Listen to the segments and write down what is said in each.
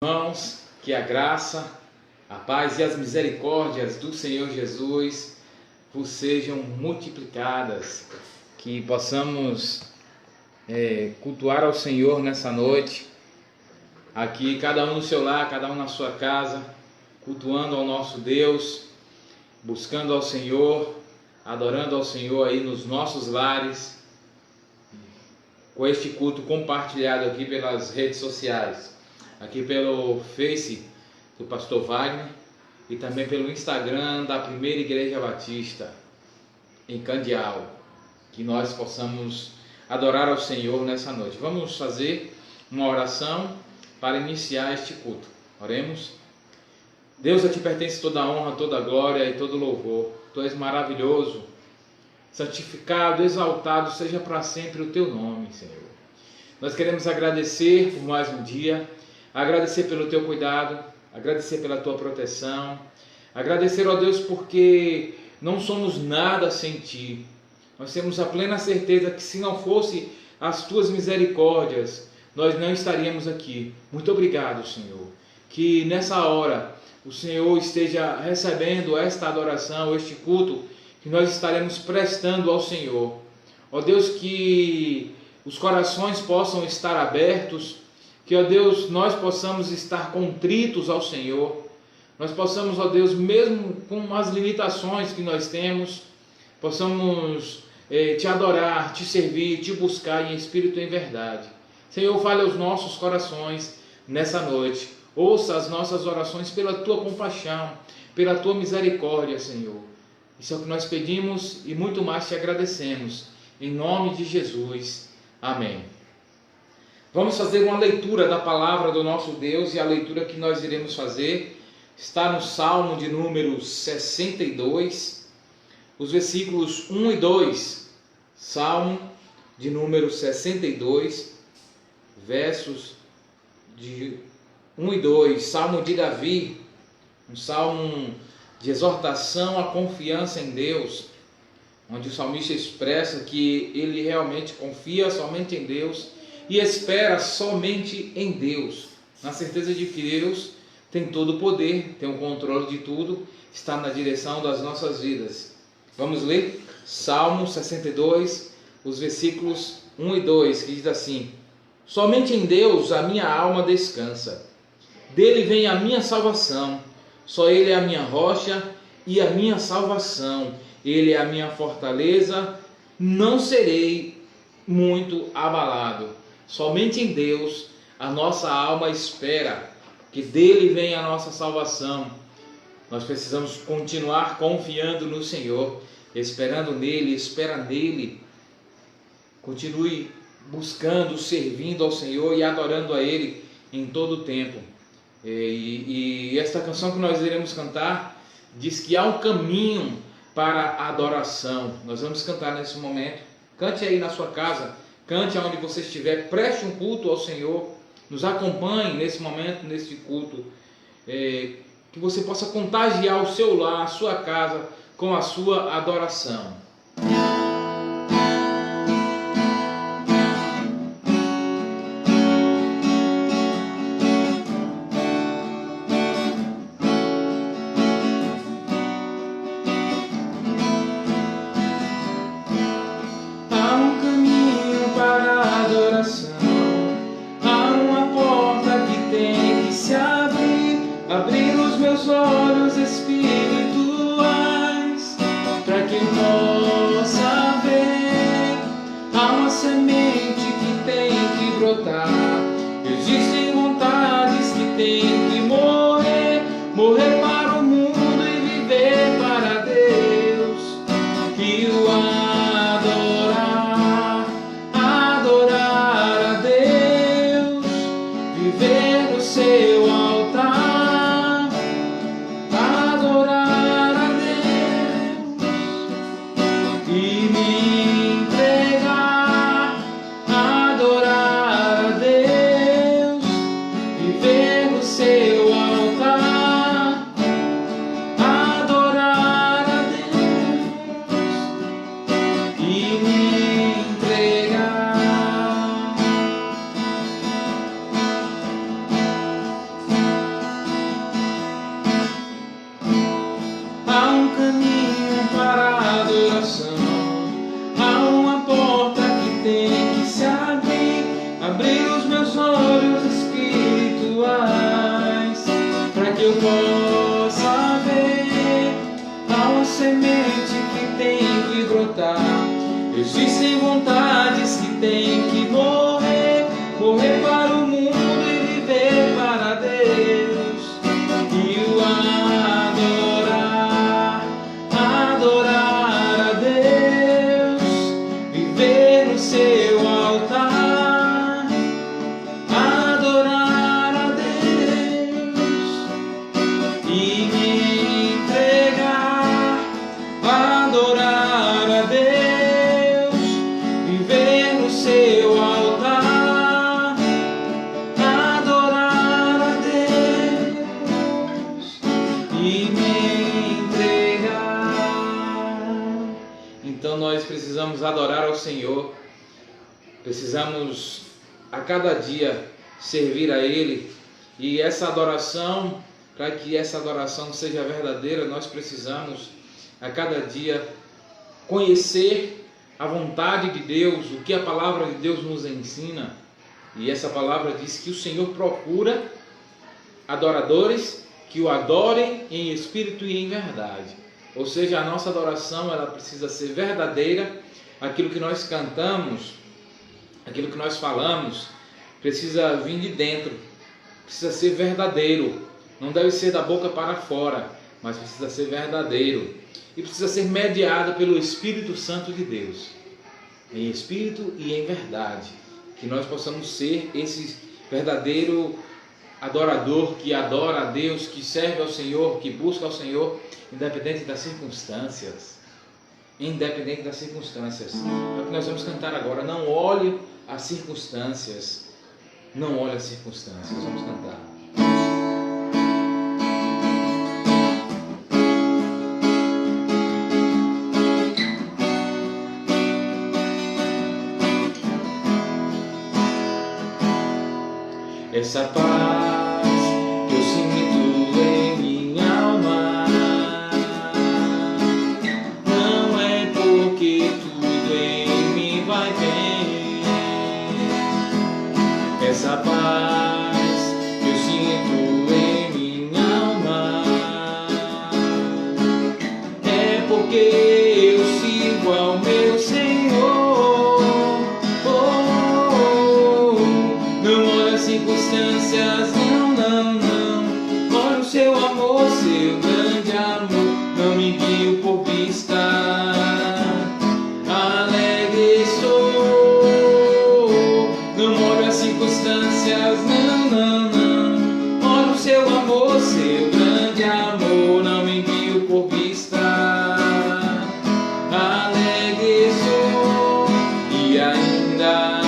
Irmãos, que a graça, a paz e as misericórdias do Senhor Jesus vos sejam multiplicadas, que possamos cultuar ao Senhor nessa noite, aqui cada um no seu lar, cada um na sua casa, cultuando ao nosso Deus, buscando ao Senhor, adorando ao Senhor aí nos nossos lares, com este culto compartilhado aqui pelas redes sociais. Aqui pelo Face do Pastor Wagner e também pelo Instagram da Primeira Igreja Batista em Candial, que nós possamos adorar ao Senhor nessa noite. Vamos fazer uma oração para iniciar este culto. Oremos. Deus, a ti pertence toda a honra, toda a glória e todo louvor. Tu és maravilhoso, santificado, exaltado seja para sempre o teu nome, Senhor. Nós queremos agradecer por mais um dia, agradecer pelo teu cuidado, agradecer pela tua proteção, agradecer, ó Deus, porque não somos nada sem ti. Nós temos a plena certeza que se não fosse as tuas misericórdias, nós não estaríamos aqui. Muito obrigado, Senhor. Que nessa hora o Senhor esteja recebendo esta adoração, este culto que nós estaremos prestando ao Senhor. Ó Deus, que os corações possam estar abertos, que, ó Deus, nós possamos estar contritos ao Senhor, nós possamos, ó Deus, mesmo com as limitações que nós temos, possamos te adorar, te servir, te buscar em espírito e em verdade. Senhor, fale aos nossos corações nessa noite, ouça as nossas orações pela tua compaixão, pela tua misericórdia, Senhor. Isso é o que nós pedimos e muito mais te agradecemos, em nome de Jesus. Amém. Vamos fazer uma leitura da palavra do nosso Deus, e a leitura que nós iremos fazer está no Salmo de número 62, os versículos 1 e 2. Salmo de número 62, versos de 1 e 2. Salmo de Davi, um salmo de exortação à confiança em Deus, onde o salmista expressa que ele realmente confia somente em Deus e espera somente em Deus, na certeza de que Deus tem todo o poder, tem o controle de tudo, está na direção das nossas vidas. Vamos ler Salmo 62, os versículos 1 e 2, que diz assim: somente em Deus a minha alma descansa, dele vem a minha salvação, só ele é a minha rocha e a minha salvação, ele é a minha fortaleza, não serei muito abalado. Somente em Deus a nossa alma espera, que dele vem a nossa salvação. Nós precisamos continuar confiando no Senhor, esperando nele, espera nele. Continue buscando, servindo ao Senhor e adorando a ele em todo o tempo. E esta canção que nós iremos cantar diz que há um caminho para a adoração. Nós vamos cantar nesse momento. Cante aí na sua casa, cante aonde você estiver, preste um culto ao Senhor, nos acompanhe nesse momento, nesse culto, que você possa contagiar o seu lar, a sua casa, com a sua adoração. Existem vontades que têm que morrer, morrer para o mundo e viver para Deus. Que o adorar, adorar a Deus, viver no seu altar, adorar a Deus e me entregar, adorar a Deus, viver no seu altar, adorar a Deus e me entregar. eu possa ver há uma semente que tem que brotar. Existem vontades que tem que morrer, morrer para o mundo e viver para Deus. E o adorar, adorar a Deus, viver no seu altar, adorar a Deus e me entregar, adorar a Deus, viver no seu altar, adorar a Deus e me entregar. Então nós precisamos adorar ao Senhor, precisamos a cada dia servir a Ele, e essa adoração, para que essa adoração seja verdadeira, nós precisamos a cada dia conhecer a vontade de Deus, o que a palavra de Deus nos ensina. E essa palavra diz que o Senhor procura adoradores que o adorem em espírito e em verdade. Ou seja, a nossa adoração, ela precisa ser verdadeira. Aquilo que nós cantamos, aquilo que nós falamos, precisa vir de dentro, precisa ser verdadeiro. Não deve ser da boca para fora, mas precisa ser verdadeiro. E precisa ser mediado pelo Espírito Santo de Deus, em espírito e em verdade. Que nós possamos ser esse verdadeiro adorador que adora a Deus, que serve ao Senhor, que busca ao Senhor, independente das circunstâncias. Independente das circunstâncias. É o que nós vamos cantar agora. Não olhe as circunstâncias. Não olhe as circunstâncias. Vamos cantar. Essa paz que eu sinto em minha alma não é porque tudo em mim vai bem. Essa paz que eu sinto em minha alma é porque eu sigo ao meu Senhor. Circunstâncias, não, não, não. Olha o seu amor, seu grande amor, não me guio por vista. Alegre sou, não olho as circunstâncias, não, não, não. Olha o seu amor, seu grande amor, não me guio por vista. Alegre sou, e ainda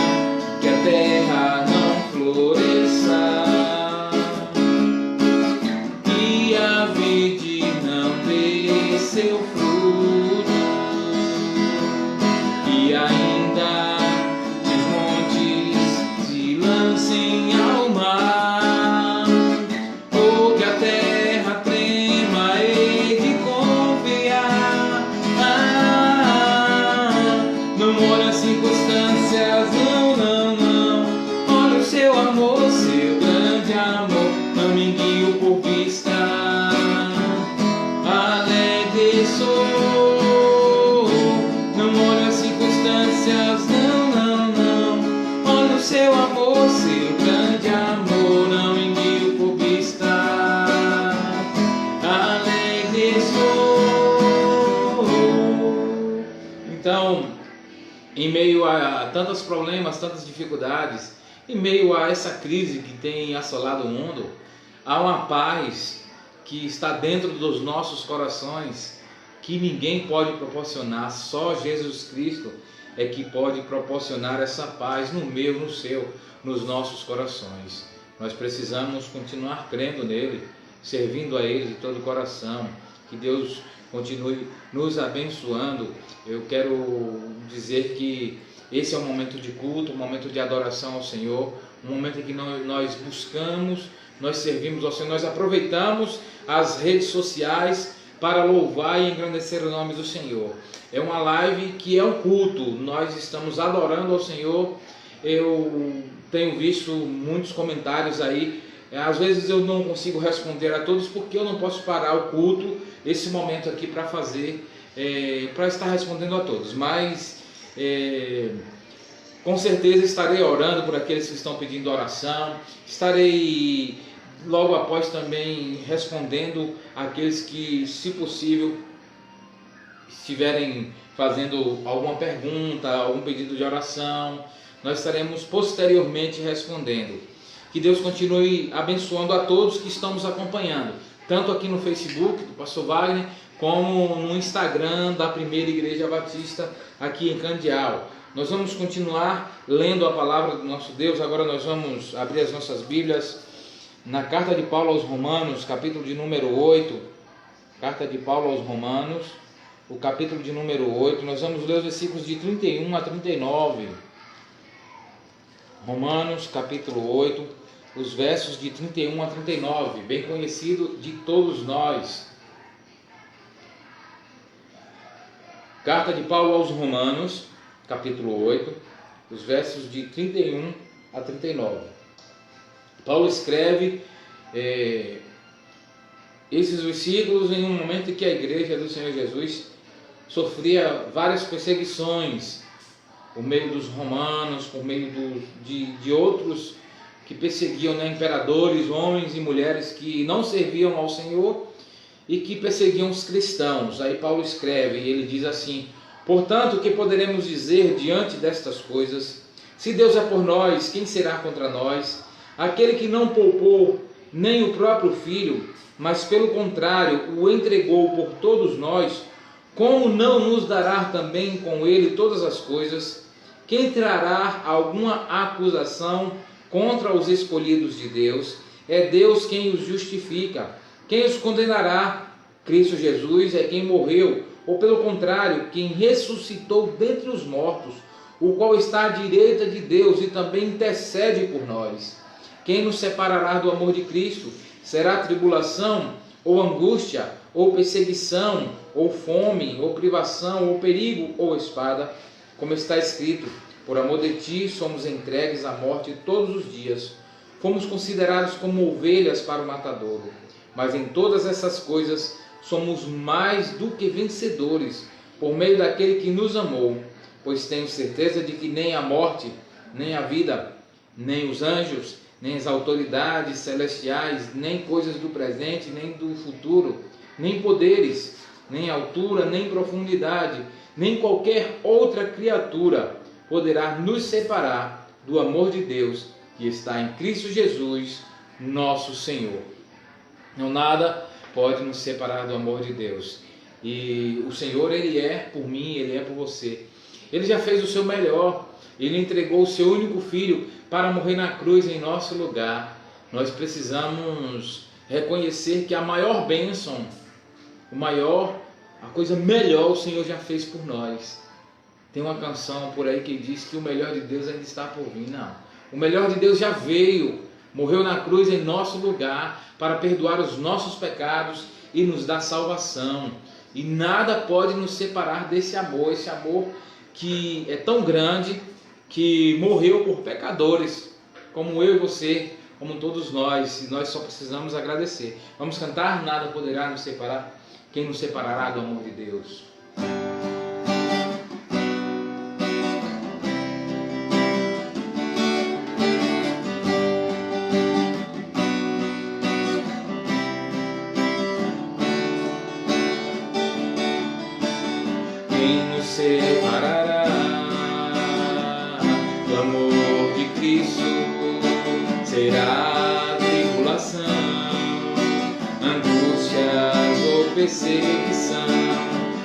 que a terra floresça e a vide não dê seu fruto, e ainda que os montes se lancem ao mar, ou que a terra trema, hei de confiar. Não olhe as circunstâncias, não, não, não. Seu amor, seu grande amor, não me guio por vista. Alegre sou, não olho as circunstâncias, não, não, não. Olha o seu amor, seu grande amor, não me guio por vista. Alegre sou. Então, em meio a tantos problemas, tantas dificuldades, em meio a essa crise que tem assolado o mundo, há uma paz que está dentro dos nossos corações, que ninguém pode proporcionar, só Jesus Cristo é que pode proporcionar essa paz no meu, no seu, nos nossos corações. Nós precisamos continuar crendo nele, servindo a Ele de todo o coração. Que Deus continue nos abençoando. Eu quero dizer que esse é um momento de culto, um momento de adoração ao Senhor, um momento em que nós buscamos, nós servimos ao Senhor, nós aproveitamos as redes sociais para louvar e engrandecer o nome do Senhor. É uma live que é um culto, nós estamos adorando ao Senhor. Eu tenho visto muitos comentários aí Às vezes eu não consigo responder a todos porque eu não posso parar o culto, esse momento aqui para fazer, para estar respondendo a todos. Mas com certeza estarei orando por aqueles que estão pedindo oração, estarei logo após também respondendo aqueles que, se possível, estiverem fazendo alguma pergunta, algum pedido de oração, nós estaremos posteriormente respondendo. Que Deus continue abençoando a todos que estão nos acompanhando, tanto aqui no Facebook do Pastor Wagner, como no Instagram da Primeira Igreja Batista aqui em Candial. Nós vamos continuar lendo a palavra do nosso Deus. Agora nós vamos abrir as nossas Bíblias na carta de Paulo aos Romanos, capítulo de número 8. Carta de Paulo aos Romanos, o capítulo de número 8. Nós vamos ler os versículos de 31 a 39. Romanos, capítulo 8, os versos de 31 a 39, bem conhecido de todos nós. Carta de Paulo aos Romanos, capítulo 8, os versos de 31 a 39. Paulo escreve esses versículos em um momento em que a igreja do Senhor Jesus sofria várias perseguições por meio dos romanos, por meio de outros que perseguiam, imperadores, homens e mulheres que não serviam ao Senhor e que perseguiam os cristãos. Aí Paulo escreve e ele diz assim: portanto, o que poderemos dizer diante destas coisas? Se Deus é por nós, quem será contra nós? Aquele que não poupou nem o próprio filho, mas pelo contrário o entregou por todos nós, como não nos dará também com ele todas as coisas? Quem trará alguma acusação contra os escolhidos de Deus? É Deus quem os justifica. Quem os condenará? Cristo Jesus é quem morreu, ou pelo contrário, quem ressuscitou dentre os mortos, o qual está à direita de Deus e também intercede por nós. Quem nos separará do amor de Cristo? Será tribulação, ou angústia, ou perseguição, ou fome, ou privação, ou perigo, ou espada? Como está escrito: por amor de ti somos entregues à morte todos os dias. Fomos considerados como ovelhas para o matadouro. Mas em todas essas coisas somos mais do que vencedores, por meio daquele que nos amou. Pois tenho certeza de que nem a morte, nem a vida, nem os anjos, nem as autoridades celestiais, nem coisas do presente, nem do futuro, nem poderes, nem altura, nem profundidade, nem qualquer outra criatura poderá nos separar do amor de Deus que está em Cristo Jesus, nosso Senhor. Não nada pode nos separar do amor de Deus. E o Senhor, Ele é por mim, Ele é por você. Ele já fez o seu melhor. Ele entregou o seu único filho para morrer na cruz em nosso lugar. Nós precisamos reconhecer que a maior bênção, a coisa melhor o Senhor já fez por nós. Tem uma canção por aí que diz que o melhor de Deus ainda está por vir. Não. O melhor de Deus já veio, morreu na cruz em nosso lugar para perdoar os nossos pecados e nos dar salvação. E nada pode nos separar desse amor, esse amor que é tão grande, que morreu por pecadores, como eu e você, como todos nós, e nós só precisamos agradecer. Vamos cantar: nada poderá nos separar. Quem nos separará do amor de Deus? Quem nos separará do amor de Cristo? Será tribulação, angústias ou perseguição,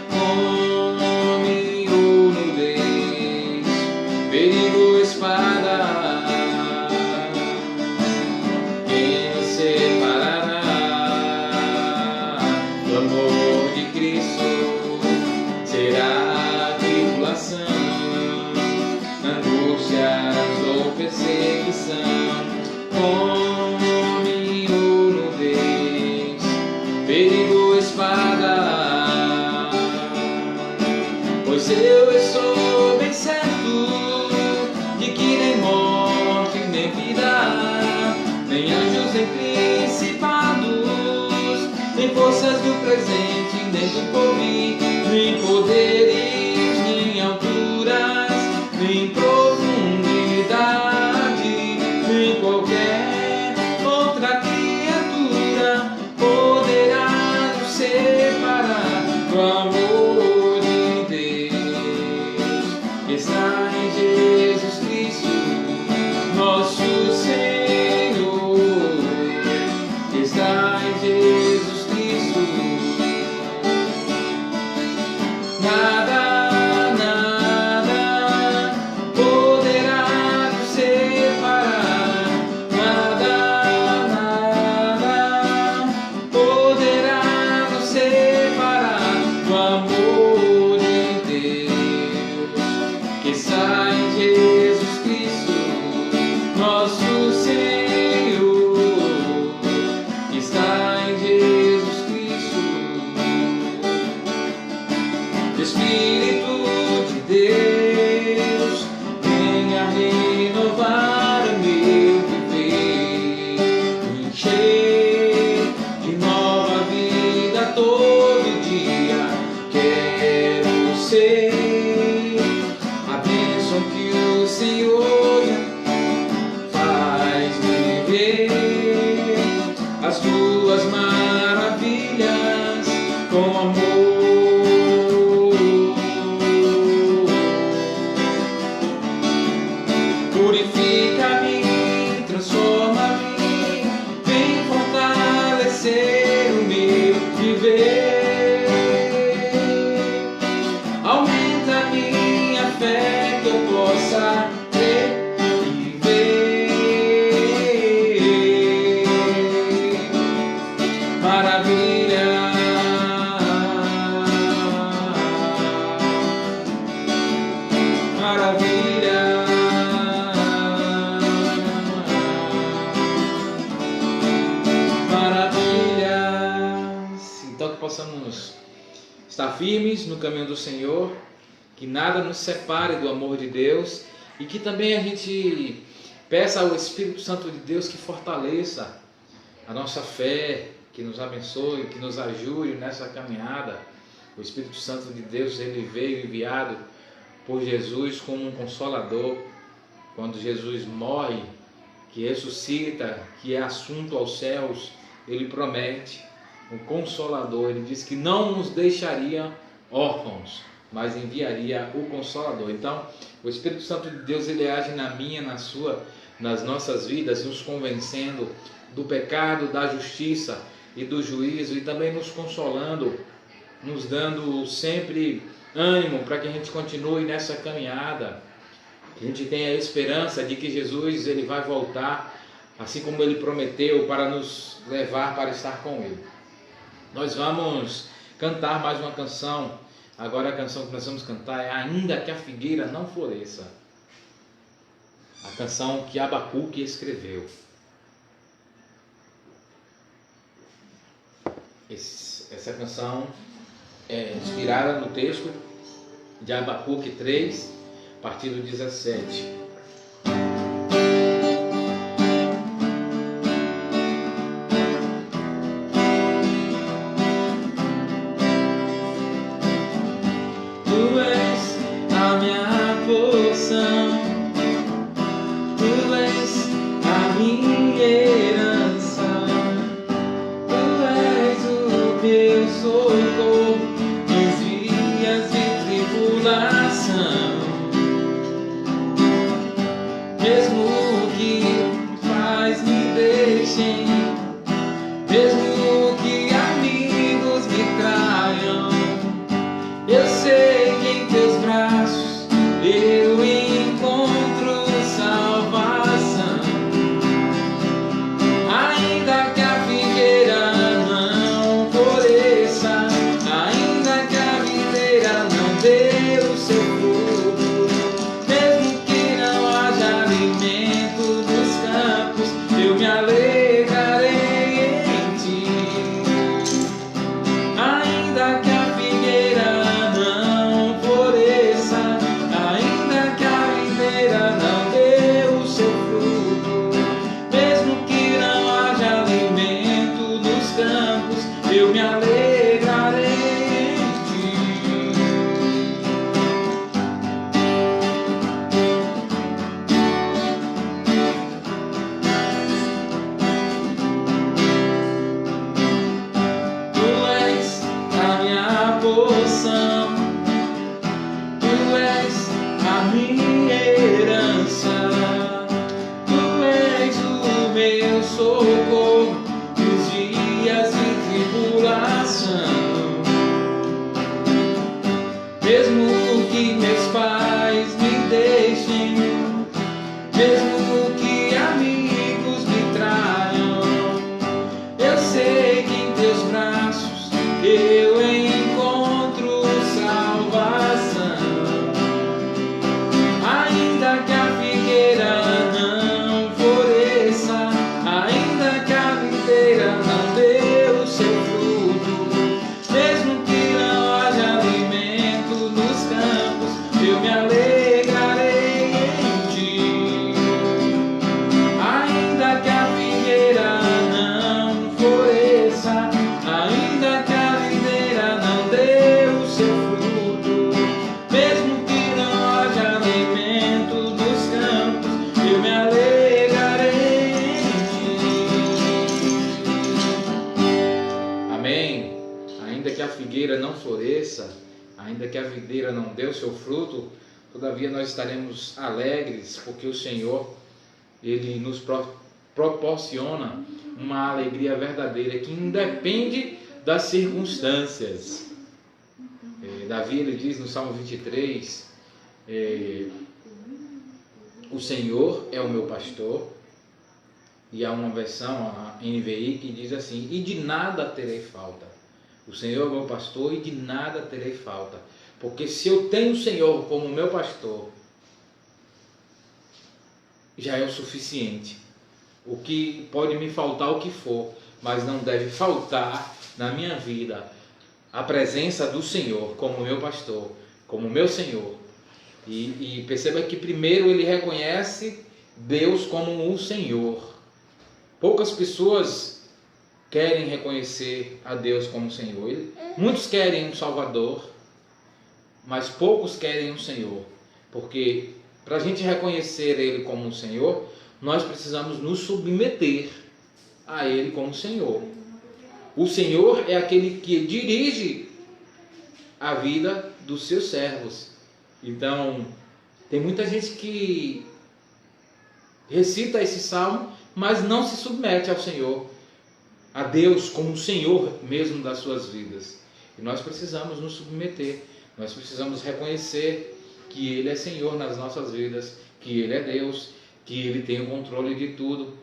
fome ou nudez, perigo, espada. Quem nos separará do amor de Cristo? Será tribulação, angústias ou perseguição, fome ou nudez, perigo, espada. Pois eu estou bem certo de que nem morte, nem vida, nem anjos, nem do porvir, nem poderes, nem alturas, nem profundidade, nem qualquer outra criatura poderá nos separar do amor de Deus que está em Jesus Cristo, nosso Senhor, que está em Jesus Cristo. Nada poderá nos separar, nada poderá nos separar do amor de Deus que está em Jesus Cristo, nosso Senhor, que está em Jesus Cristo. Espírito de Deus, venha renovar o meu viver, me encher de nova vida todo dia. Quero ser a bênção que o Senhor faz viver as tuas maravilhas com amor. Purifica-me, transforma-me, vem fortalecer o meu viver. Aumenta minha fé que eu possa crer e ver maravilha. Maravilha. Então que possamos estar firmes no caminho do Senhor, que nada nos separe do amor de Deus e que também a gente peça ao Espírito Santo de Deus que fortaleça a nossa fé, que nos abençoe, que nos ajude nessa caminhada. O Espírito Santo de Deus, ele veio enviado por Jesus como um consolador. Quando Jesus morre, que ressuscita, que é assunto aos céus, ele promete um consolador. Ele diz que não nos deixaria órfãos, mas enviaria o Consolador. Então, o Espírito Santo de Deus, ele age na minha, na sua, nas nossas vidas, nos convencendo do pecado, da justiça e do juízo, e também nos consolando, nos dando sempre ânimo para que a gente continue nessa caminhada. Que a gente tenha a esperança de que Jesus, ele vai voltar, assim como ele prometeu, para nos levar para estar com ele. Nós vamos cantar mais uma canção. Agora a canção que nós vamos cantar é Ainda que a Figueira Não Floresça. A canção que Abacuque escreveu. Essa canção é inspirada no texto de Abacuque 3, a partir do 17. Tu és a minha porção, tu és a minha herança, tu és o meu socorro nos dias de tribulação. eu encontro salvação. Ainda que a figueira não floresça, ainda que a videira não dê o seu fruto, mesmo que não haja alimento nos campos, eu me alegrarei em ti. Ainda que a figueira não floresça, ainda que a videira não dê o seu fruto, mesmo que não haja alimento nos campos, eu me alegrarei em ti. Amém. Ainda que a figueira não floresça, ainda que a videira não dê o seu fruto, todavia nós estaremos alegres, porque o Senhor, Ele nos proporciona uma alegria verdadeira que independe das circunstâncias. Davi, ele diz no Salmo 23, o Senhor é o meu pastor, e há uma versão, a NVI, que diz assim: e de nada terei falta. O Senhor é o meu pastor e de nada terei falta. Porque se eu tenho o Senhor como meu pastor, já é o suficiente. O que pode me faltar, o que for, mas não deve faltar na minha vida a presença do Senhor como meu pastor, como meu Senhor. E perceba que primeiro ele reconhece Deus como o Senhor. Poucas pessoas querem reconhecer a Deus como Senhor. Muitos querem um Salvador, mas poucos querem um Senhor. Porque para a gente reconhecer Ele como um Senhor, nós precisamos nos submeter a Ele como Senhor. O Senhor é aquele que dirige a vida dos seus servos. Então, tem muita gente que recita esse salmo, mas não se submete ao Senhor, a Deus como o Senhor mesmo das suas vidas. E nós precisamos nos submeter, nós precisamos reconhecer que Ele é Senhor nas nossas vidas, que Ele é Deus, que Ele tem o controle de tudo,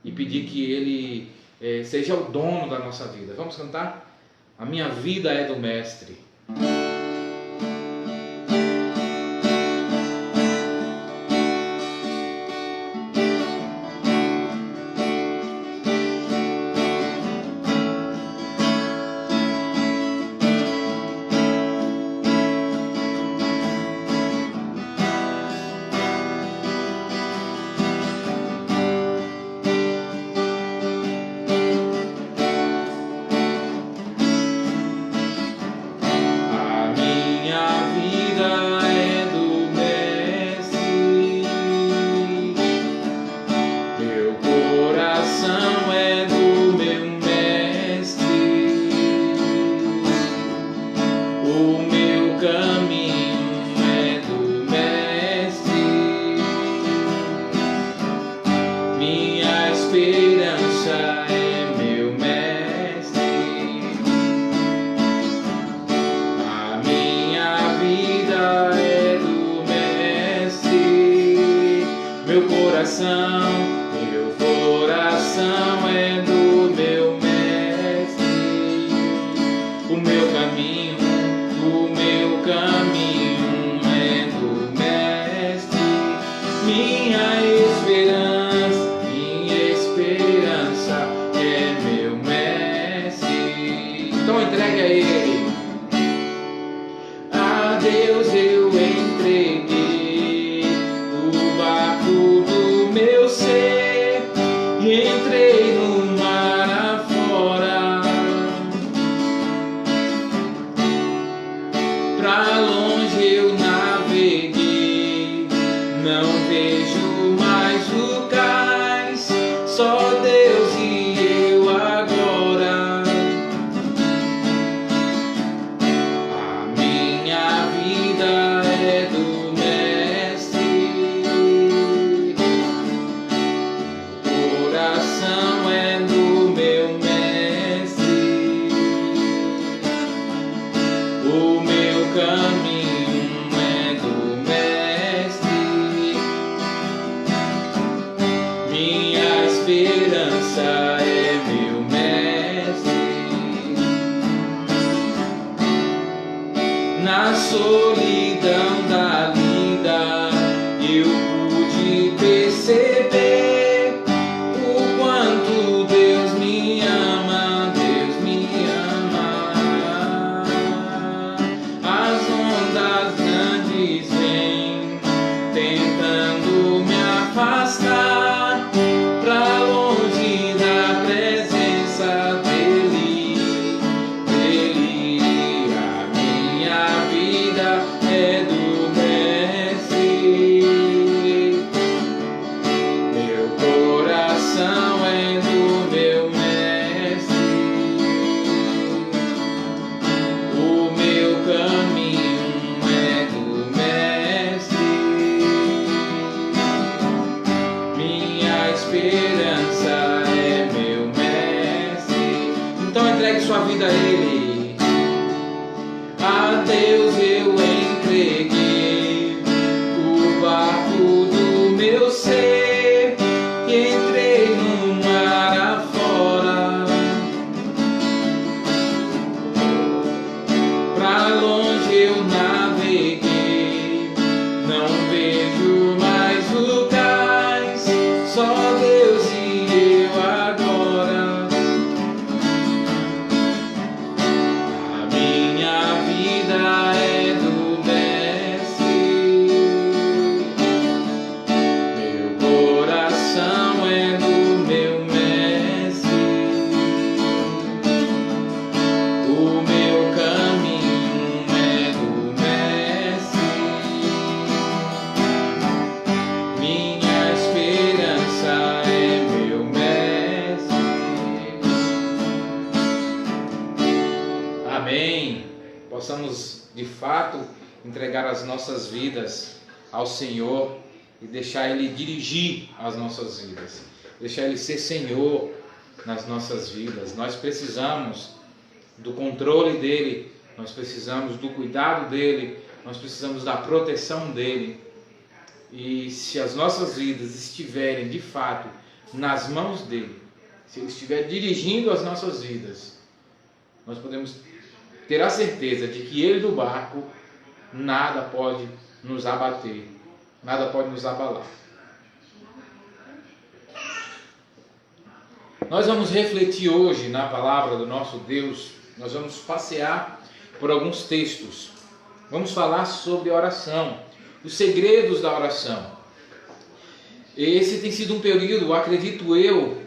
e pedir que Ele seja o dono da nossa vida. Vamos cantar? A minha vida é do Mestre. solidão da vida, eu pude perceber o quanto Deus me ama, Deus me ama. As ondas grandes vêm tentando me afastar pra longe da presença dele. A minha vida é do Mestre, meu coração é do meu Mestre, o meu caminho é do Mestre, minha esperança é meu Mestre. Então entregue sua vida a Ele. A Deus eu entreguei o barco do meu ser e entrei no mar afora. Pra longe eu naveguei, não vejo mais o cais, só Deus e eu agora. A minha vida é do Mestre, meu coração é do meu Mestre, o meu caminho é do Mestre, minha esperança é meu Mestre. Amém. Possamos de fato entregar as nossas vidas ao Senhor e deixar Ele dirigir as nossas vidas, deixar Ele ser Senhor nas nossas vidas. Nós precisamos do controle dEle, nós precisamos do cuidado dEle, nós precisamos da proteção dEle. E se as nossas vidas estiverem de fato nas mãos dEle, se Ele estiver dirigindo as nossas vidas, nós podemos ter a certeza de que Ele do barco, nada pode nos abater, nada pode nos abalar. Nós vamos refletir hoje na palavra do nosso Deus, nós vamos passear por alguns textos, vamos falar sobre oração, os segredos da oração. Esse tem sido um período, acredito eu,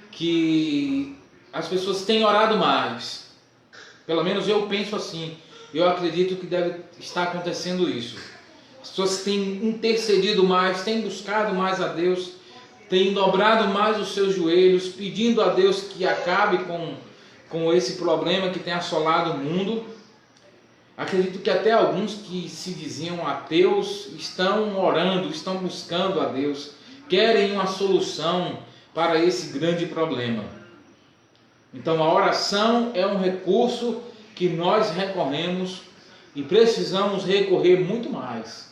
que as pessoas têm orado mais. Pelo menos eu penso assim, eu acredito que deve estar acontecendo isso. As pessoas têm intercedido mais, têm buscado mais a Deus, têm dobrado mais os seus joelhos, pedindo a Deus que acabe com esse problema que tem assolado o mundo. Acredito que até alguns que se diziam ateus estão orando, estão buscando a Deus, querem uma solução para esse grande problema. Então a oração é um recurso que nós recorremos e precisamos recorrer muito mais.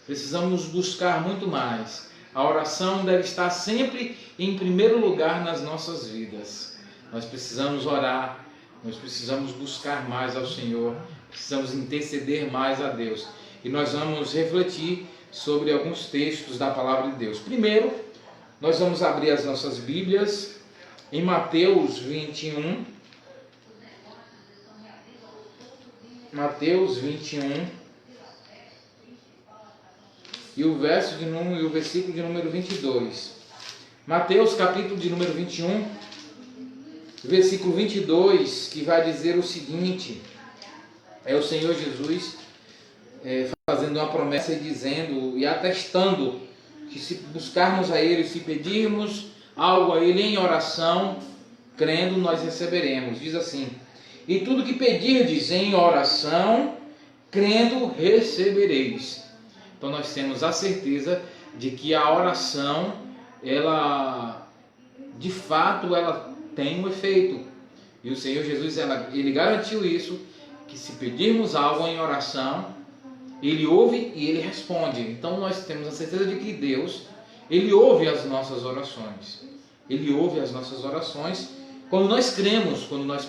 Precisamos buscar muito mais. A oração deve estar sempre em primeiro lugar nas nossas vidas. Nós precisamos orar, nós precisamos buscar mais ao Senhor, precisamos interceder mais a Deus. E nós vamos refletir sobre alguns textos da Palavra de Deus. Primeiro, nós vamos abrir as nossas Bíblias em Mateus 21. Mateus 21. E o versículo de número 22. Mateus, capítulo de número 21, versículo 22, que vai dizer o seguinte: é o Senhor Jesus fazendo uma promessa e dizendo e atestando que se buscarmos a Ele, se pedirmos algo a Ele em oração, crendo, nós receberemos. Diz assim: e tudo que pedirdes em oração, crendo, recebereis. Então nós temos a certeza de que a oração, ela, de fato, ela tem um efeito. E o Senhor Jesus, Ele garantiu isso, que se pedirmos algo em oração, Ele ouve e Ele responde. Então nós temos a certeza de que Deus, Ele ouve as nossas orações. Ele ouve as nossas orações quando nós cremos, quando nós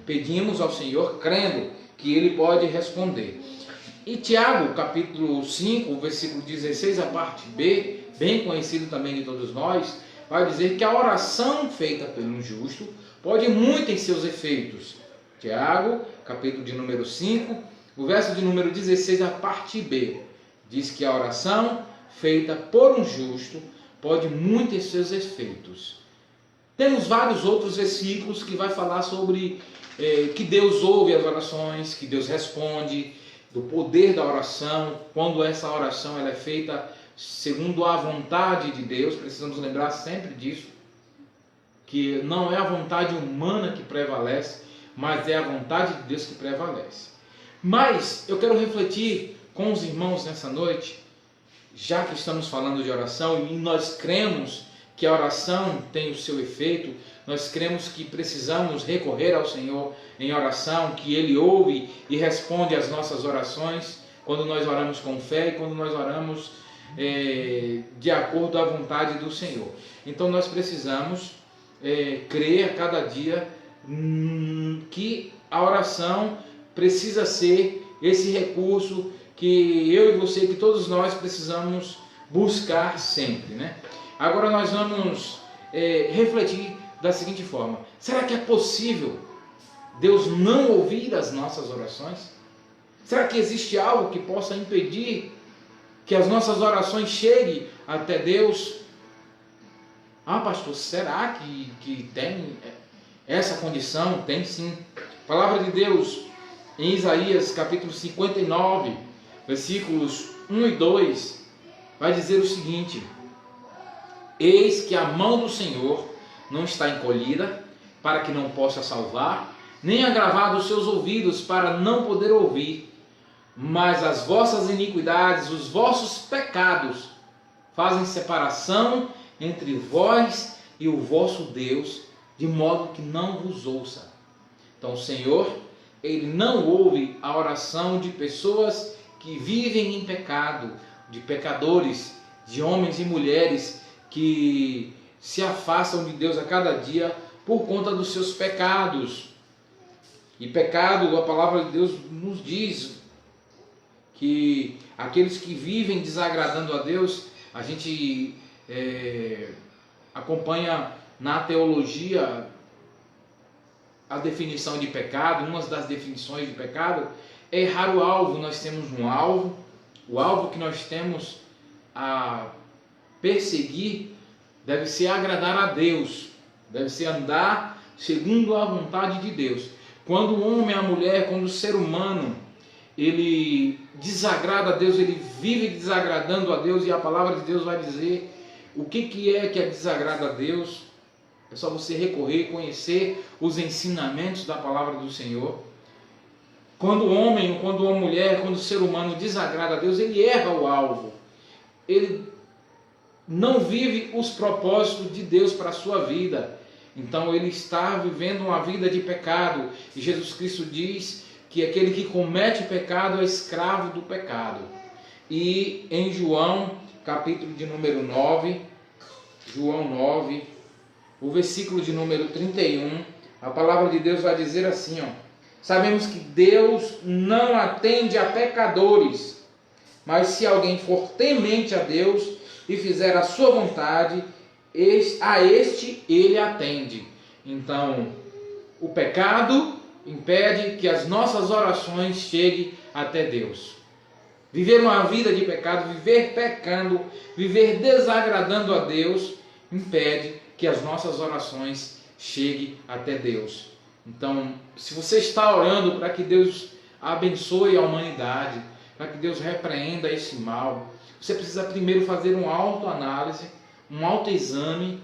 pedimos ao Senhor, crendo que Ele pode responder. E Tiago, capítulo 5, versículo 16, a parte B, bem conhecido também de todos nós, vai dizer que a oração feita pelo justo pode muito em seus efeitos. Tiago, capítulo de número 5, o verso de número 16, a parte B, diz que a oração feita por um justo pode muito em seus efeitos. Temos vários outros versículos que vai falar sobre que Deus ouve as orações, que Deus responde, do poder da oração, quando essa oração ela é feita segundo a vontade de Deus. Precisamos lembrar sempre disso, que não é a vontade humana que prevalece, mas é a vontade de Deus que prevalece. Mas eu quero refletir com os irmãos nessa noite, já que estamos falando de oração e nós cremos que a oração tem o seu efeito, nós cremos que precisamos recorrer ao Senhor em oração, que Ele ouve e responde às nossas orações, quando nós oramos com fé e quando nós oramos de acordo à vontade do Senhor. Então nós precisamos crer a cada dia que a oração precisa ser esse recurso que eu e você, que todos nós precisamos buscar sempre, né? Agora nós vamos refletir da seguinte forma: será que é possível Deus não ouvir as nossas orações? Será que existe algo que possa impedir que as nossas orações cheguem até Deus? Ah, pastor, será que tem essa condição? Tem sim. A palavra de Deus em Isaías capítulo 59, versículos 1 e 2, vai dizer o seguinte: eis que a mão do Senhor não está encolhida, para que não possa salvar, nem agravados os seus ouvidos, para não poder ouvir. Mas as vossas iniquidades, os vossos pecados, fazem separação entre vós e o vosso Deus, de modo que não vos ouça. Então o Senhor, Ele não ouve a oração de pessoas que vivem em pecado, de pecadores, de homens e mulheres que se afastam de Deus a cada dia por conta dos seus pecados. E pecado, a palavra de Deus nos diz que aqueles que vivem desagradando a Deus, a gente acompanha na teologia a definição de pecado. Uma das definições de pecado é errar o alvo. Nós temos um alvo, o alvo que nós temos a perseguir deve ser agradar a Deus, deve ser andar segundo a vontade de Deus. Quando o homem, a mulher, quando o ser humano, ele desagrada a Deus, ele vive desagradando a Deus, e a palavra de Deus vai dizer o que é desagrada a Deus. É só você recorrer, conhecer os ensinamentos da palavra do Senhor. Quando o homem, quando a mulher, quando o ser humano desagrada a Deus, ele erra o alvo. Ele não vive os propósitos de Deus para a sua vida. Então ele está vivendo uma vida de pecado. E Jesus Cristo diz que aquele que comete pecado é escravo do pecado. E em João, capítulo de número 9, João 9, o versículo de número 31, a palavra de Deus vai dizer assim, sabemos que Deus não atende a pecadores, mas se alguém for temente a Deus e fizer a sua vontade, a este ele atende. Então, o pecado impede que as nossas orações cheguem até Deus. Viver uma vida de pecado, viver pecando, viver desagradando a Deus, impede que as nossas orações cheguem até Deus. Então, se você está orando para que Deus abençoe a humanidade, para que Deus repreenda esse mal, você precisa primeiro fazer uma autoanálise, um autoexame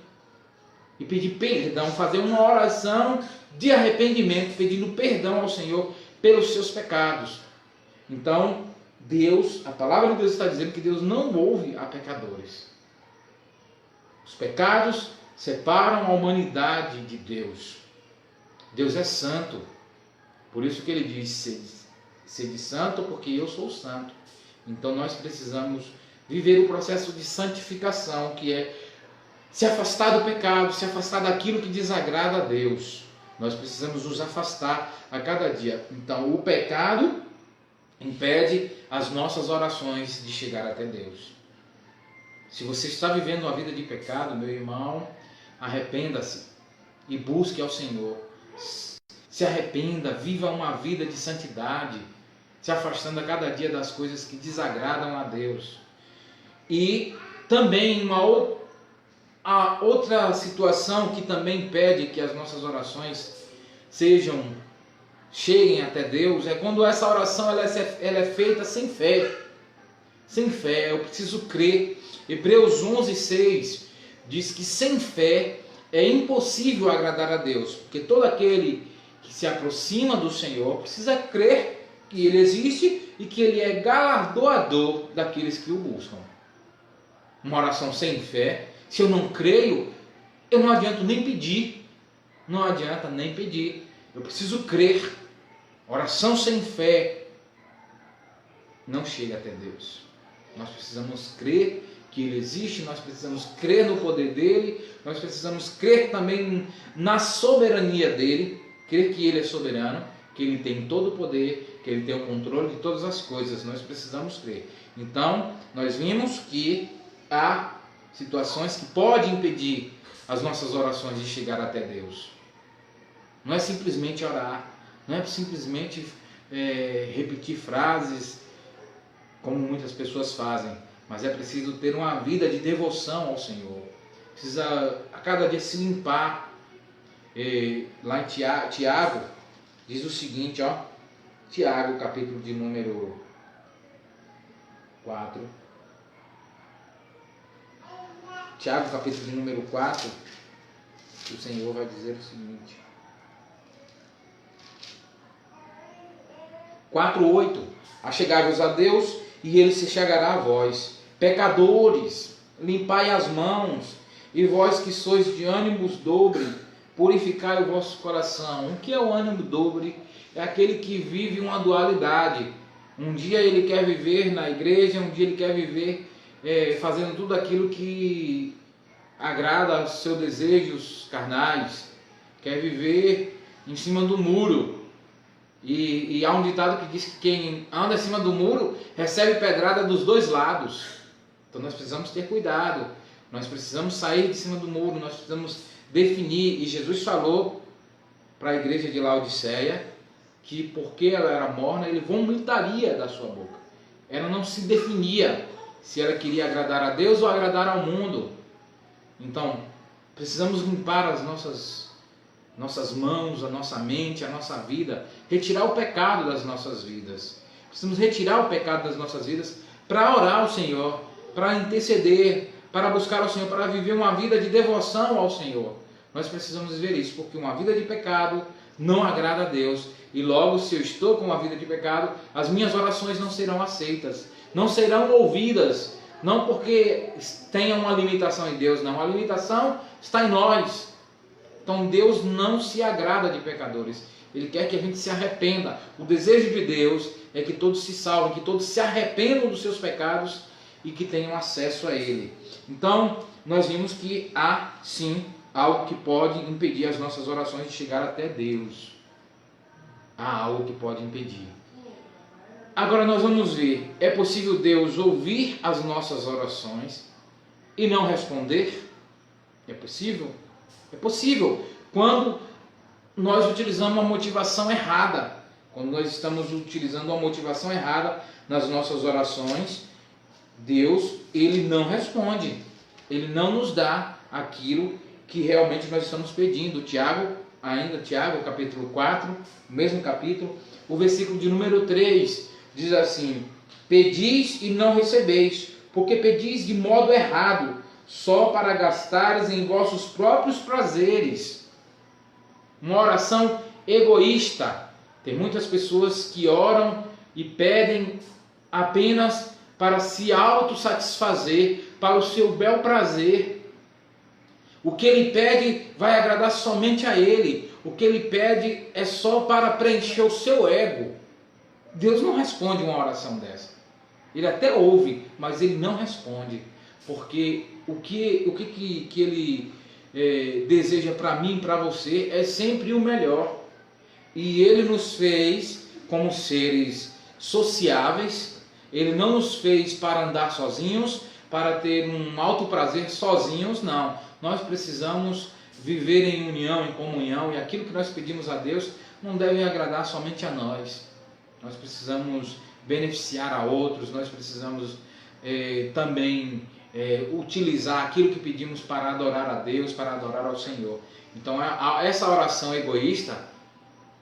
e pedir perdão, fazer uma oração de arrependimento, pedindo perdão ao Senhor pelos seus pecados. Então, Deus, a palavra de Deus está dizendo que Deus não ouve a pecadores. Os pecados separam a humanidade de Deus. Deus é santo. Por isso que ele diz, sede santo porque eu sou santo. Então nós precisamos viver o processo de santificação, que é se afastar do pecado, se afastar daquilo que desagrada a Deus. Nós precisamos nos afastar a cada dia. Então o pecado impede as nossas orações de chegar até Deus. Se você está vivendo uma vida de pecado, meu irmão, arrependa-se e busque ao Senhor. Se arrependa, viva uma vida de santidade, se afastando a cada dia das coisas que desagradam a Deus. E também a outra situação que também impede que as nossas orações cheguem até Deus é quando essa oração ela é feita sem fé. Sem fé, eu preciso crer. Hebreus 11:6 diz que sem fé é impossível agradar a Deus, porque todo aquele que se aproxima do Senhor precisa crer que Ele existe e que Ele é galardoador daqueles que o buscam. Uma oração sem fé, se eu não creio, eu não adianto nem pedir. Não adianta nem pedir. Eu preciso crer. Oração sem fé não chega até Deus. Nós precisamos crer que Ele existe, nós precisamos crer no poder dEle, nós precisamos crer também na soberania dEle, crer que Ele é soberano, que Ele tem todo o poder, que Ele tem o controle de todas as coisas. Nós precisamos crer. Então, nós vimos que há situações que podem impedir as nossas orações de chegar até Deus. Não é simplesmente orar, não é simplesmente repetir frases como muitas pessoas fazem, mas é preciso ter uma vida de devoção ao Senhor. Precisa a cada dia se limpar. Lá em Tiago diz o seguinte, Tiago, capítulo de número 4. Tiago, capítulo de número 4, o Senhor vai dizer o seguinte. 4:8. Achegai-vos a Deus e Ele se chegará a vós. Pecadores, limpai as mãos, e vós que sois de ânimos dobre, purificai o vosso coração. O que é o ânimo dobre? É aquele que vive uma dualidade. Um dia ele quer viver na igreja, um dia ele quer viver fazendo tudo aquilo que agrada aos seus desejos carnais. Quer viver em cima do muro. E há um ditado que diz que quem anda em cima do muro recebe pedrada dos dois lados. Então nós precisamos ter cuidado. Nós precisamos sair de cima do muro. Nós precisamos definir. E Jesus falou para a igreja de Laodiceia que porque ela era morna, Ele vomitaria da sua boca. Ela não se definia se ela queria agradar a Deus ou agradar ao mundo. Então, precisamos limpar as nossas mãos, a nossa mente, a nossa vida, retirar o pecado das nossas vidas. Precisamos retirar o pecado das nossas vidas para orar ao Senhor, para interceder, para buscar ao Senhor, para viver uma vida de devoção ao Senhor. Nós precisamos ver isso, porque uma vida de pecado não agrada a Deus. E logo, se eu estou com uma vida de pecado, as minhas orações não serão aceitas, não serão ouvidas. Não porque tenha uma limitação em Deus, não. A limitação está em nós. Então Deus não se agrada de pecadores. Ele quer que a gente se arrependa. O desejo de Deus é que todos se salvem, que todos se arrependam dos seus pecados e que tenham acesso a Ele. Então, nós vimos que há sim algo que pode impedir as nossas orações de chegar até Deus. Há algo que pode impedir. Agora nós vamos ver, é possível Deus ouvir as nossas orações e não responder? É possível? É possível, quando nós utilizamos uma motivação errada. Quando nós estamos utilizando uma motivação errada nas nossas orações, Deus, Ele não responde. Ele não nos dá aquilo que realmente nós estamos pedindo. Tiago, capítulo 4, mesmo capítulo, o versículo de número 3, diz assim: pedis e não recebeis, porque pedis de modo errado, só para gastares em vossos próprios prazeres. Uma oração egoísta. Tem muitas pessoas que oram e pedem apenas para se autossatisfazer, para o seu bel prazer. O que ele pede vai agradar somente a ele. O que ele pede é só para preencher o seu ego. Deus não responde uma oração dessa. Ele até ouve, mas ele não responde. Porque o que ele deseja para mim e para você é sempre o melhor. E ele nos fez como seres sociáveis, Ele não nos fez para andar sozinhos, para ter um alto prazer sozinhos, não. Nós precisamos viver em união, em comunhão, e aquilo que nós pedimos a Deus não deve agradar somente a nós. Nós precisamos beneficiar a outros, nós precisamos também utilizar aquilo que pedimos para adorar a Deus, para adorar ao Senhor. Então essa oração egoísta,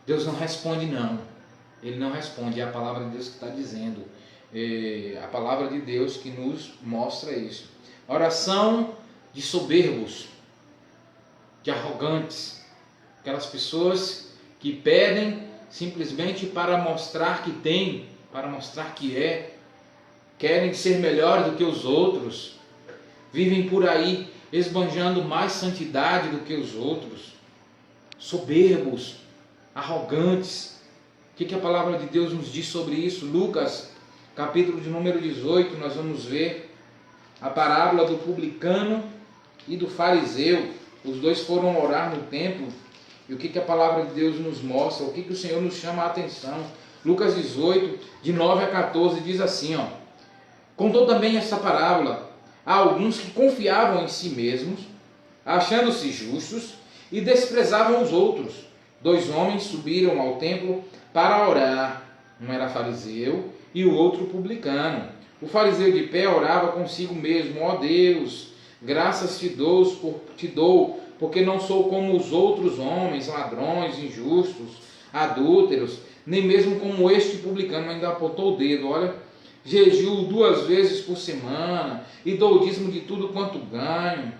Deus não responde não. Ele não responde, é a palavra de Deus que está dizendo. A palavra de Deus que nos mostra isso. Oração de soberbos, de arrogantes, aquelas pessoas que pedem simplesmente para mostrar que tem, para mostrar que querem ser melhores do que os outros, vivem por aí esbanjando mais santidade do que os outros, soberbos, arrogantes. O que a palavra de Deus nos diz sobre isso? Lucas, capítulo de número 18, nós vamos ver a parábola do publicano e do fariseu. Os dois foram orar no templo. E o que a palavra de Deus nos mostra? O que o Senhor nos chama a atenção? Lucas 18, de 9 a 14, diz assim, ó: contou também essa parábola a alguns que confiavam em si mesmos, achando-se justos, e desprezavam os outros. 2 homens subiram ao templo para orar. Um era fariseu e o outro publicano. O fariseu de pé orava consigo mesmo: ó Deus, graças te dou, porque não sou como os outros homens, ladrões, injustos, adúlteros, nem mesmo como este publicano. Ainda apontou o dedo: olha, jejuo 2 vezes por semana e dou o dízimo de tudo quanto ganho.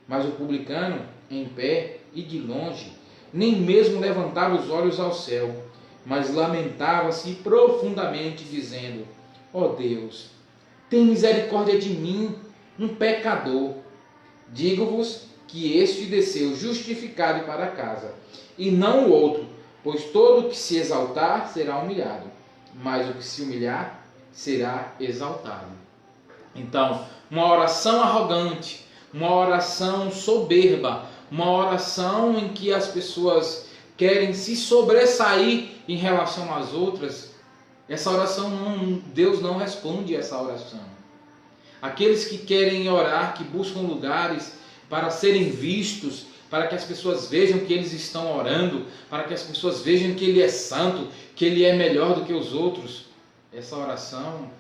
Mas o publicano, em pé e de longe, nem mesmo levantava os olhos ao céu, mas lamentava-se profundamente, dizendo: ó Deus, tem misericórdia de mim, um pecador. Digo-vos que este desceu justificado para casa, e não o outro, pois todo o que se exaltar será humilhado, mas o que se humilhar será exaltado. Então, uma oração arrogante, uma oração soberba, uma oração em que as pessoas querem se sobressair em relação às outras, essa oração Deus não responde essa oração. Aqueles que querem orar, que buscam lugares para serem vistos, para que as pessoas vejam que eles estão orando, para que as pessoas vejam que Ele é santo, que Ele é melhor do que os outros, essa oração,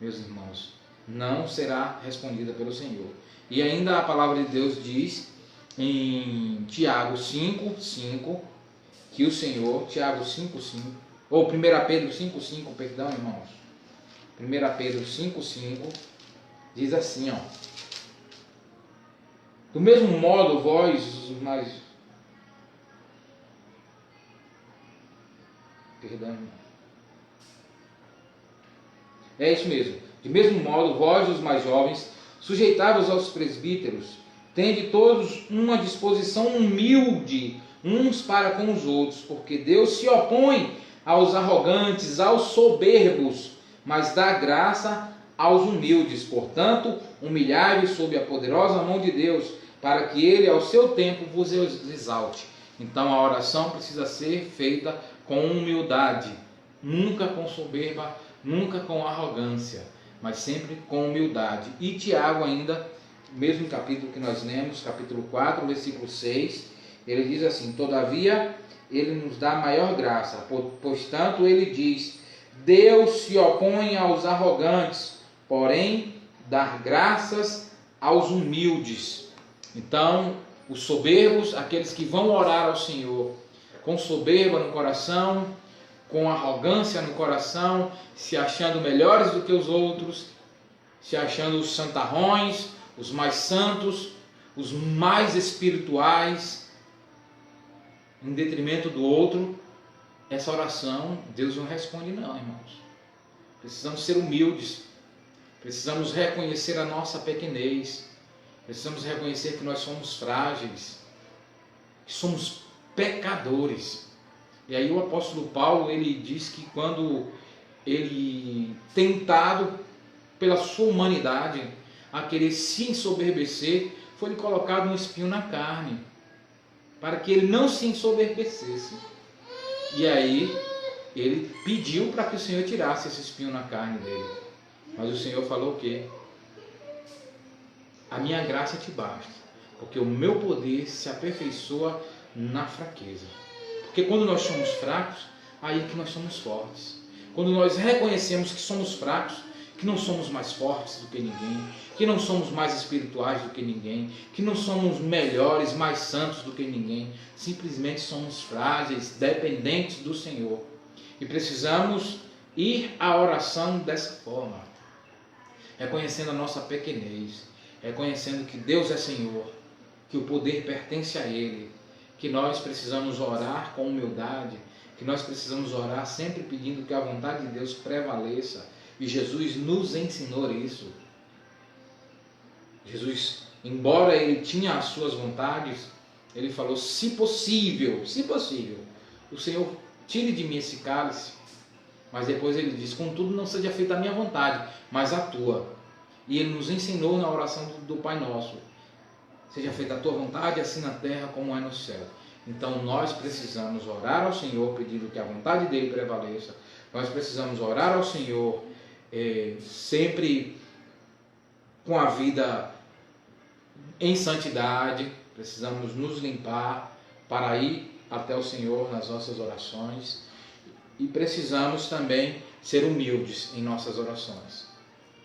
meus irmãos, não será respondida pelo Senhor. E ainda a palavra de Deus diz em Tiago 5:5, que o Senhor, Tiago 5:5, ou 1 Pedro 5:5, perdão, irmãos, 1 Pedro 5:5, diz assim, ó: do mesmo modo, vós, os mais... Perdão. É isso mesmo. De mesmo modo, vós, os mais jovens, sujeitai-vos aos presbíteros, tende todos uma disposição humilde uns para com os outros, porque Deus se opõe aos arrogantes, aos soberbos, mas dá graça aos humildes. Portanto, humilhai-vos sob a poderosa mão de Deus, para que Ele, ao seu tempo, vos exalte. Então, a oração precisa ser feita com humildade, nunca com soberba, nunca com arrogância, mas sempre com humildade. E Tiago ainda, mesmo capítulo que nós lemos, capítulo 4, versículo 6, ele diz assim: todavia, Ele nos dá maior graça, pois tanto Ele diz: Deus se opõe aos arrogantes, porém, dar graças aos humildes. Então, os soberbos, aqueles que vão orar ao Senhor com soberba no coração, com arrogância no coração, se achando melhores do que os outros, se achando os santarrões, os mais santos, os mais espirituais, em detrimento do outro, essa oração Deus não responde não, irmãos. Precisamos ser humildes, precisamos reconhecer a nossa pequenez, precisamos reconhecer que nós somos frágeis, que somos pecadores. E aí o apóstolo Paulo, ele diz que quando ele, tentado pela sua humanidade a querer se ensoberbecer, foi-lhe colocado um espinho na carne, para que ele não se ensoberbecesse. E aí ele pediu para que o Senhor tirasse esse espinho na carne dele. Mas o Senhor falou o quê? A minha graça te basta, porque o meu poder se aperfeiçoa na fraqueza. Porque quando nós somos fracos, aí é que nós somos fortes. Quando nós reconhecemos que somos fracos, que não somos mais fortes do que ninguém, que não somos mais espirituais do que ninguém, que não somos melhores, mais santos do que ninguém, simplesmente somos frágeis, dependentes do Senhor. E precisamos ir à oração dessa forma, reconhecendo a nossa pequenez, reconhecendo que Deus é Senhor, que o poder pertence a Ele, que nós precisamos orar com humildade, que nós precisamos orar sempre pedindo que a vontade de Deus prevaleça. E Jesus nos ensinou isso. Jesus, embora ele tinha as suas vontades, ele falou: se possível, o Senhor tire de mim esse cálice. Mas depois ele diz: contudo não seja feita a minha vontade, mas a tua. E ele nos ensinou na oração do Pai Nosso: seja feita a tua vontade, assim na terra como é no céu. Então nós precisamos orar ao Senhor pedindo que a vontade dele prevaleça. Nós precisamos orar ao Senhor sempre com a vida em santidade. Precisamos nos limpar para ir até o Senhor nas nossas orações. E precisamos também ser humildes em nossas orações.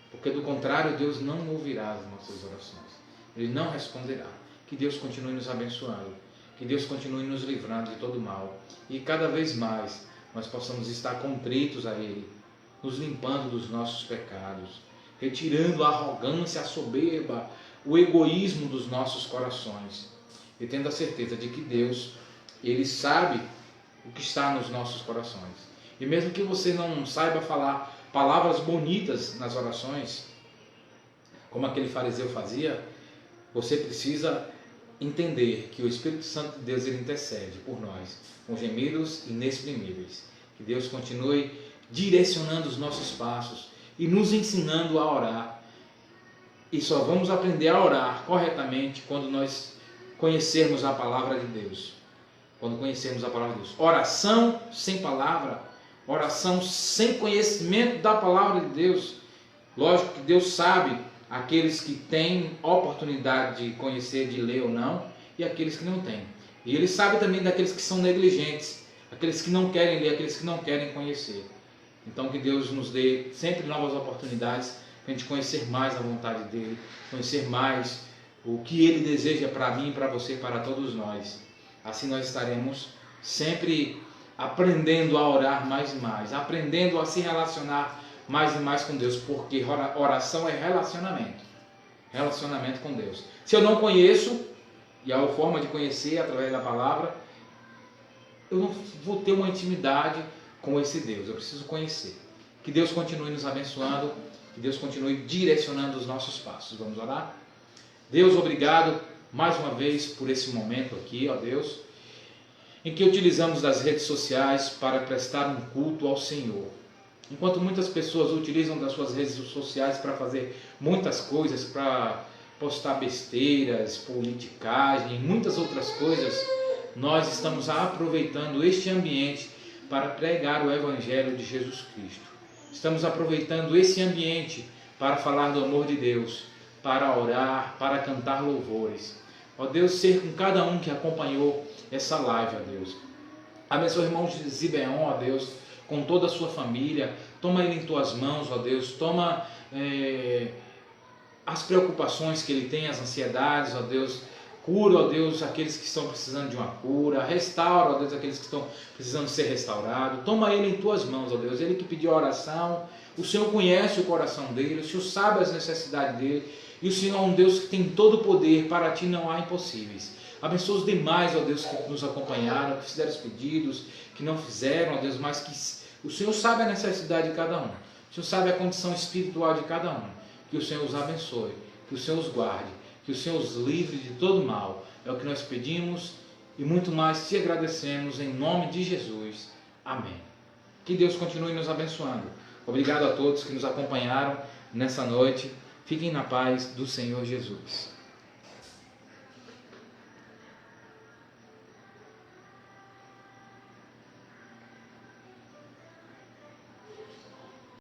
Porque do contrário, Deus não ouvirá as nossas orações. Ele não responderá. Que Deus continue nos abençoando. Que Deus continue nos livrando de todo mal. E cada vez mais nós possamos estar contritos a Ele, nos limpando dos nossos pecados, retirando a arrogância, a soberba, o egoísmo dos nossos corações. E tendo a certeza de que Deus, Ele sabe o que está nos nossos corações. E mesmo que você não saiba falar palavras bonitas nas orações, como aquele fariseu fazia, você precisa entender que o Espírito Santo de Deus, ele intercede por nós, com gemidos inexprimíveis. Que Deus continue direcionando os nossos passos e nos ensinando a orar. E só vamos aprender a orar corretamente quando nós conhecermos a palavra de Deus. Quando conhecermos a palavra de Deus. Oração sem palavra, oração sem conhecimento da palavra de Deus. Lógico que Deus sabe aqueles que têm oportunidade de conhecer, de ler ou não, e aqueles que não têm. E Ele sabe também daqueles que são negligentes, aqueles que não querem ler, aqueles que não querem conhecer. Então que Deus nos dê sempre novas oportunidades para a gente conhecer mais a vontade dEle, conhecer mais o que Ele deseja para mim, para você, para todos nós. Assim nós estaremos sempre aprendendo a orar mais e mais, aprendendo a se relacionar mais e mais com Deus, porque oração é relacionamento com Deus. Se eu não conheço, e a forma de conhecer através da palavra, eu não vou ter uma intimidade com esse Deus, eu preciso conhecer. Que Deus continue nos abençoando, que Deus continue direcionando os nossos passos. Vamos orar? Deus, obrigado mais uma vez por esse momento aqui, ó Deus, em que utilizamos das redes sociais para prestar um culto ao Senhor. Enquanto muitas pessoas utilizam das suas redes sociais para fazer muitas coisas, para postar besteiras, politicagem, muitas outras coisas, nós estamos aproveitando este ambiente para pregar o Evangelho de Jesus Cristo. Estamos aproveitando esse ambiente para falar do amor de Deus, para orar, para cantar louvores. Ó Deus, ser com cada um que acompanhou essa live, ó Deus. Abençoa o irmão Zibeon, ó Deus, com toda a sua família. Toma ele em tuas mãos, ó Deus. Toma as preocupações que ele tem, as ansiedades, ó Deus. Cura, ó Deus, aqueles que estão precisando de uma cura. Restaura, ó Deus, aqueles que estão precisando ser restaurados. Toma ele em tuas mãos, ó Deus. Ele que pediu a oração. O Senhor conhece o coração dele. O Senhor sabe as necessidades dele. E o Senhor é um Deus que tem todo o poder. Para ti não há impossíveis. Abençoa os demais, ó Deus, que nos acompanharam, que fizeram os pedidos, que não fizeram, ó Deus, mas que o Senhor sabe a necessidade de cada um. O Senhor sabe a condição espiritual de cada um. Que o Senhor os abençoe, que o Senhor os guarde, que o Senhor os livre de todo mal. É o que nós pedimos e muito mais te agradecemos em nome de Jesus. Amém. Que Deus continue nos abençoando. Obrigado a todos que nos acompanharam nessa noite. Fiquem na paz do Senhor Jesus.